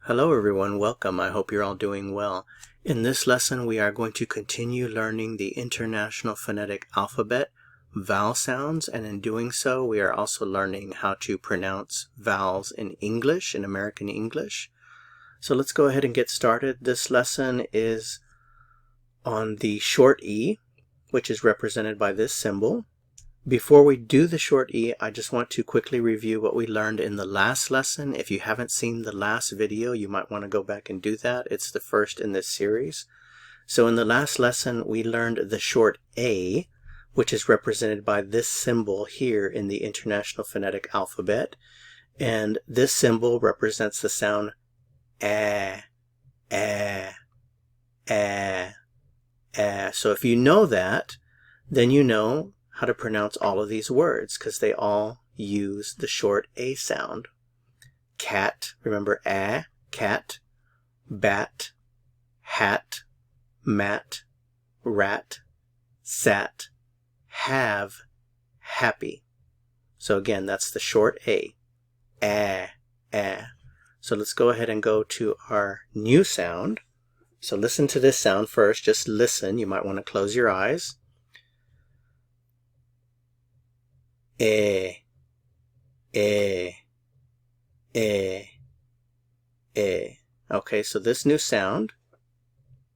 Hello everyone, welcome. I hope you're all doing well. In this lesson we are going to continue learning the International Phonetic Alphabet vowel sounds, and in doing so we are also learning how to pronounce vowels in English, in American English. So let's go ahead and get started. This lesson is on the short E, which is represented by this symbol. Before we do the short E, I just want to quickly review what we learned in the last lesson. If you haven't seen the last video, you might want to go back and do that. It's the first in this series. So in the last lesson, we learned the short A, which is represented by this symbol here in the International Phonetic Alphabet. And this symbol represents the sound A, A, A, A. So if you know that, then you know how to pronounce all of these words because they all use the short A sound. Cat, remember A, cat. Bat, hat, mat, rat, sat, have, happy. So again, that's the short A. A, A. So let's go ahead and go to our new sound. So listen to this sound first. Just listen. You might want to close your eyes. E, E, E, E. Okay, so this new sound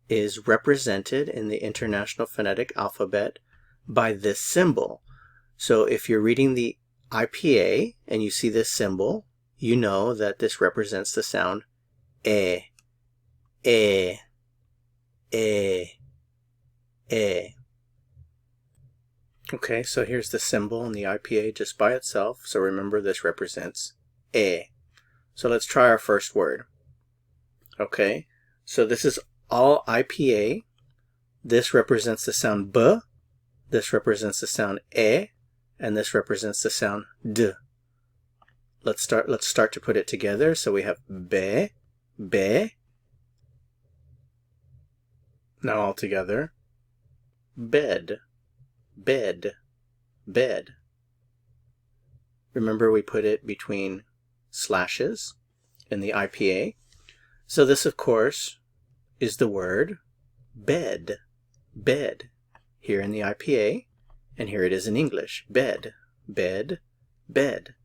is represented in the International Phonetic Alphabet by this symbol. So if you're reading the IPA and you see this symbol, you know that this represents the sound E, E, E, E. Okay, so here's the symbol in the IPA just by itself. So remember, this represents E. So let's try our first word. Okay, so this is all IPA. This represents the sound B. This represents the sound E. And this represents the sound D. Let's start to put it together. So we have be, be. Now all together. Bed. Bed, bed. Remember, we put it between slashes in the IPA. So this, of course, is the word bed, bed, here in the IPA, and here it is in English. Bed, bed, bed,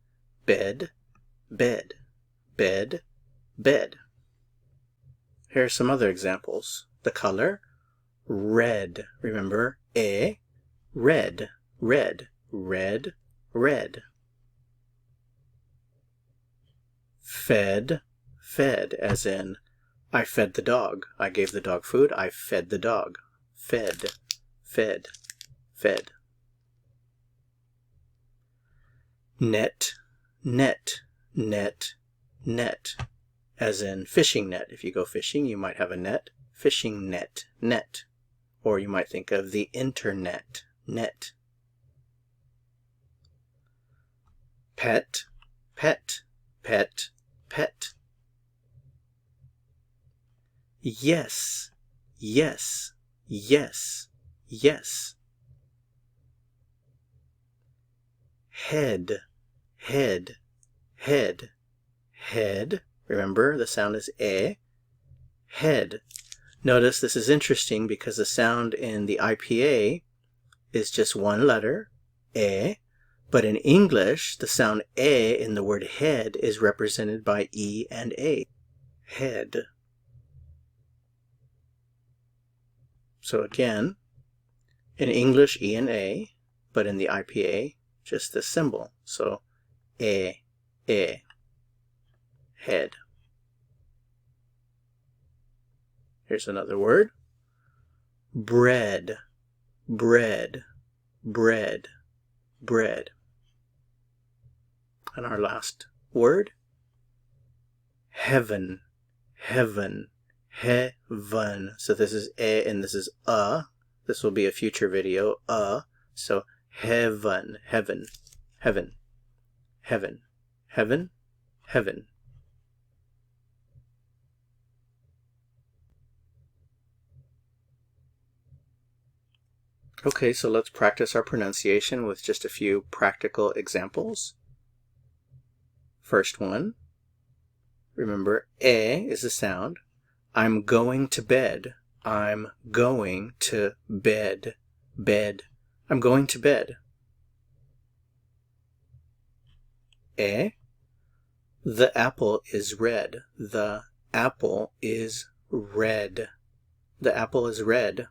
bed, bed, bed, bed. Here are some other examples. The color, red. Remember, red, red, red, red. Fed, fed, as in I fed the dog. I gave the dog food. I fed the dog. Fed, fed, fed. Net, net, net, net, as in fishing net. If you go fishing, you might have a net. Fishing net, net. Or you might think of the internet. Net. Pet, pet, pet, pet. Yes, yes, yes, yes. Head, head, head, head. Remember, the sound is E. Head. Notice this is interesting because the sound in the IPA is just one letter, E, but in English, the sound E in the word head is represented by E and A. Head. So again, in English, E and A, but in the IPA, just this symbol. So, E, head. Here's another word. Bread, bread, bread, bread. And our last word, heaven, heaven, heaven. So this is E and this is A. This will be a future video, A. So heaven, heaven, heaven, heaven, heaven, heaven. Okay, so let's practice our pronunciation with just a few practical examples. First one, Remember, is a sound. I'm going to bed. I'm going to bed. Bed. I'm going to bed. The apple is red. The apple is red. The apple is red.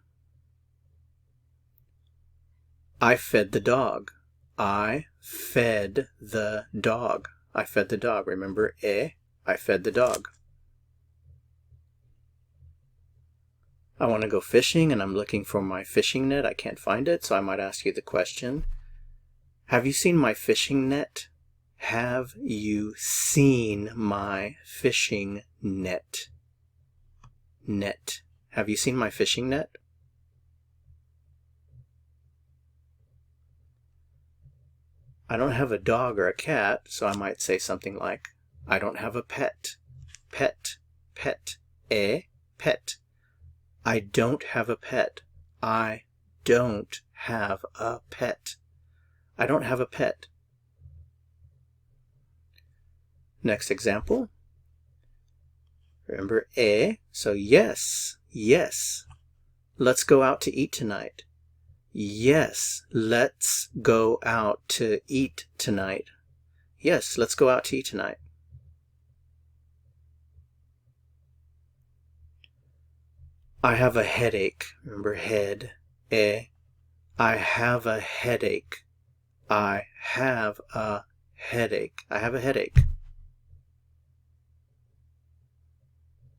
I fed the dog. I fed the dog. I fed the dog. Remember, I fed the dog. I want to go fishing and I'm looking for my fishing net. I can't find it, so I might ask you the question, have you seen my fishing net? Have you seen my fishing net? Net. Have you seen my fishing net? I don't have a dog or a cat, so I might say something like, I don't have a pet. Pet. Pet. Pet. I don't have a pet. I don't have a pet. I don't have a pet. Next example. Remember, so yes, yes. Let's go out to eat tonight. Yes, let's go out to eat tonight. Yes, let's go out to eat tonight. I have a headache. Remember, head, I have a headache. I have a headache. I have a headache.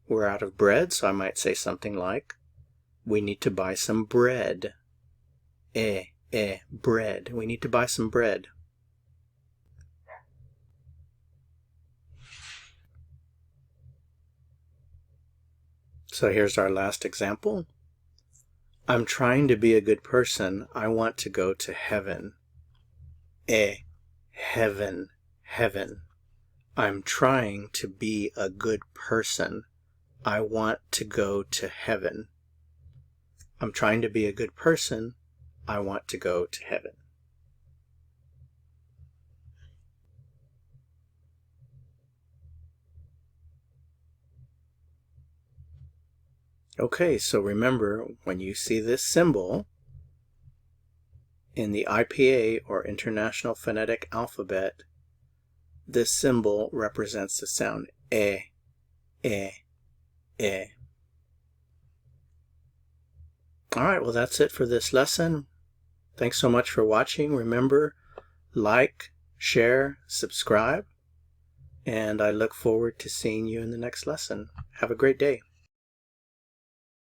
We're out of bread, so I might say something like, we need to buy some bread. Bread. We need to buy some bread. So here's our last example. I'm trying to be a good person. I want to go to heaven. Heaven, heaven. I'm trying to be a good person. I want to go to heaven. I'm trying to be a good person. I want to go to heaven. Okay, so remember, when you see this symbol in the IPA or International Phonetic Alphabet, this symbol represents the sound e. Alright, well that's it for this lesson. Thanks so much for watching. Remember, like, share, subscribe, and I look forward to seeing you in the next lesson. Have a great day.